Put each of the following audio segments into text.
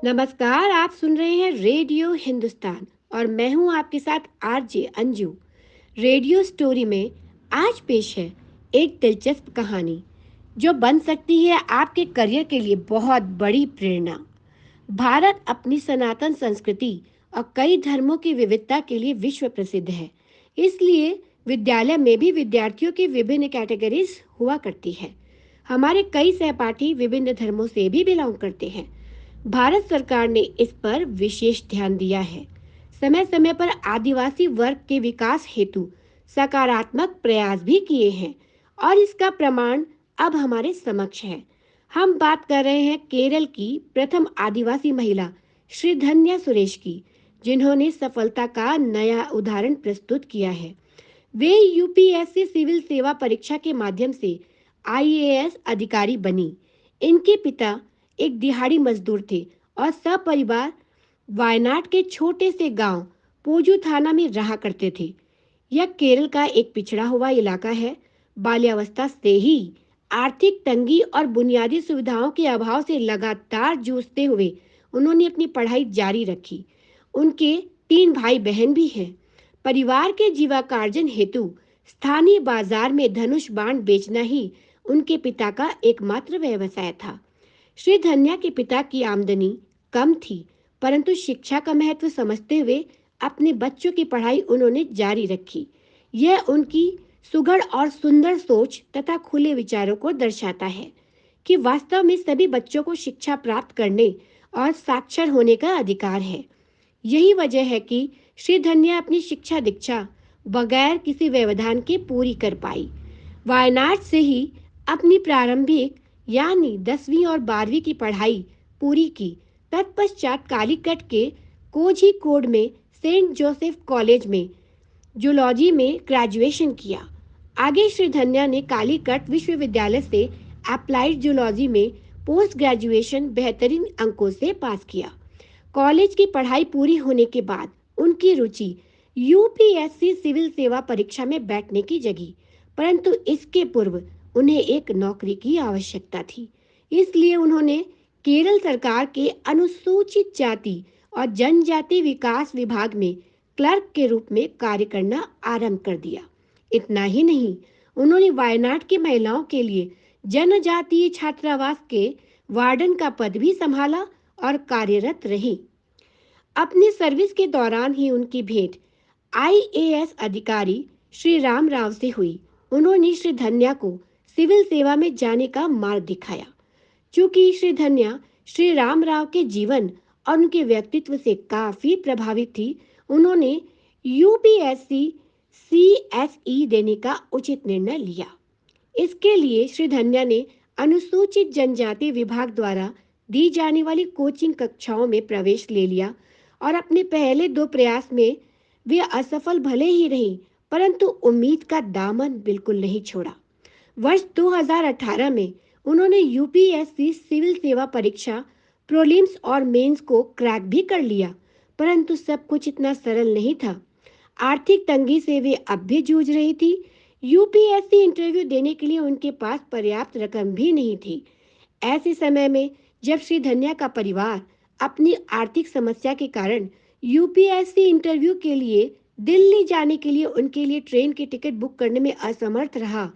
नमस्कार। आप सुन रहे हैं रेडियो हिंदुस्तान और मैं हूं आपके साथ आरजे अंजू। रेडियो स्टोरी में आज पेश है एक दिलचस्प कहानी जो बन सकती है आपके करियर के लिए बहुत बड़ी प्रेरणा। भारत अपनी सनातन संस्कृति और कई धर्मों की विविधता के लिए विश्व प्रसिद्ध है। इसलिए विद्यालय में भी विद्यार्थियों की विभिन्न कैटेगरीज हुआ करती है। हमारे कई सहपाठी विभिन्न धर्मों से भी बिलोंग करते हैं। भारत सरकार ने इस पर विशेष ध्यान दिया है। समय समय पर आदिवासी वर्ग के विकास हेतु सकारात्मक प्रयास भी किए हैं और इसका प्रमाण अब हमारे समक्ष है। हम बात कर रहे हैं केरल की प्रथम आदिवासी महिला श्री धन्या सुरेश की, जिन्होंने सफलता का नया उदाहरण प्रस्तुत किया है। वे यूपीएससी सिविल सेवा परीक्षा के माध्यम से आईएएस अधिकारी बनी। इनके पिता एक दिहाड़ी मजदूर थे और सपरिवार वायनाड के छोटे से गांव पोजू थाना में रहा करते थे। यह केरल का एक पिछड़ा हुआ इलाका है। बाल्यावस्था से ही आर्थिक तंगी और बुनियादी सुविधाओं के अभाव से लगातार जूझते हुए उन्होंने अपनी पढ़ाई जारी रखी। उनके 3 भाई बहन भी हैं। परिवार के जीविकार्जन हेतु स्थानीय बाजार में धनुष बाण बेचना ही उनके पिता का एकमात्र व्यवसाय था। श्री धन्या के पिता की आमदनी कम थी, परंतु शिक्षा का महत्व समझते हुए अपने बच्चों की पढ़ाई उन्होंने जारी रखी। यह उनकी सुघड़ और सुंदर सोच तथा खुले विचारों को दर्शाता है कि वास्तव में सभी बच्चों को शिक्षा प्राप्त करने और साक्षर होने का अधिकार है। यही वजह है कि श्री धन्या अपनी शिक्षा दीक्षा बगैर किसी व्यवधान के पूरी कर पाई। वायनाड से ही अपनी प्रारंभिक यानी 10वीं और 12वीं की पढ़ाई पूरी की। तत्पश्चात कालीकट के कोझीकोड में सेंट जोसेफ कॉलेज में जूलॉजी में ग्रेजुएशन किया। आगे श्री धन्या ने कालीकट विश्वविद्यालय से अप्लाइड जूलॉजी में पोस्ट ग्रेजुएशन बेहतरीन अंकों से पास किया। कॉलेज की पढ़ाई पूरी होने के बाद उनकी रुचि यूपीएससी सिविल सेवा परीक्षा में बैठने की जगी, परंतु इसके पूर्व उन्हें एक नौकरी की आवश्यकता थी। इसलिए उन्होंने केरल सरकार के अनुसूचित जाति और जनजाति विकास विभाग में क्लर्क के रूप में कार्य करना आरंभ कर दिया। इतना ही नहीं, उन्होंने वायनाड की महिलाओं के लिए जनजातीय छात्रावास के वार्डन का पद भी संभाला और कार्यरत रही। अपनी सर्विस के दौरान ही उनकी भेंट आईएएस अधिकारी श्री राम राव से हुई। उन्होंने श्री धन्या को सिविल सेवा में जाने का मार्ग दिखाया। चूंकि श्री धन्या श्री राम राव के जीवन और उनके व्यक्तित्व से काफी प्रभावित थी, उन्होंने यूपीएससी सीएसई देने का उचित निर्णय लिया। इसके लिए श्री धन्या ने अनुसूचित जनजाति विभाग द्वारा दी जाने वाली कोचिंग कक्षाओं में प्रवेश ले लिया और अपने पहले 2 प्रयास में वे असफल भले ही रही, परंतु उम्मीद का दामन बिल्कुल नहीं छोड़ा। वर्ष 2018 में उन्होंने यूपीएससी सिविल सेवा परीक्षा प्रीलिम्स और मेंस को क्रैक भी कर लिया, परंतु सब कुछ इतना सरल नहीं था। आर्थिक तंगी से वे अब भी जूझ रही थी। यूपीएससी इंटरव्यू देने के लिए उनके पास पर्याप्त रकम भी नहीं थी। ऐसे समय में जब श्री धन्या का परिवार अपनी आर्थिक समस्या के कारण यूपीएससी इंटरव्यू के लिए दिल्ली जाने के लिए उनके लिए ट्रेन की टिकट बुक करने में असमर्थ रहा,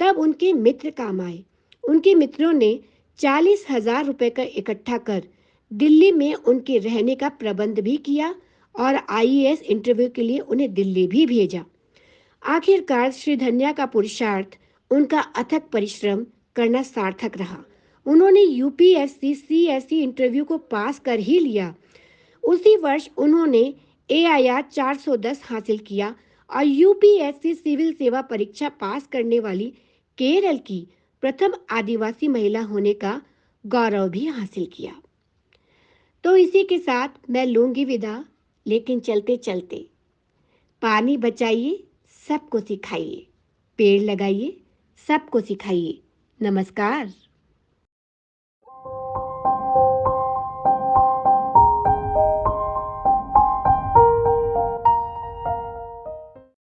तब उनके मित्र काम आए। उनके मित्रों ने 40,000 रुपए का इकट्ठा कर दिल्ली में उनके रहने का प्रबंध भी किया और आईएएस इंटरव्यू के लिए उन्हें दिल्ली भी भेजा। आखिरकार श्री धन्या का पुरुषार्थ, उनका अथक परिश्रम करना सार्थक रहा। उन्होंने यूपीएससी सीएसई इंटरव्यू को पास कर ही लिया। उसी वर्ष उन्होंने एआईआर 410 हासिल किया और यूपीएससी सिविल सेवा परीक्षा पास करने वाली केरल की प्रथम आदिवासी महिला होने का गौरव भी हासिल किया। तो इसी के साथ मैं लूंगी विदा, लेकिन चलते चलते पानी बचाइए, सबको सिखाइए, पेड़ लगाइए, सबको सिखाइए। नमस्कार।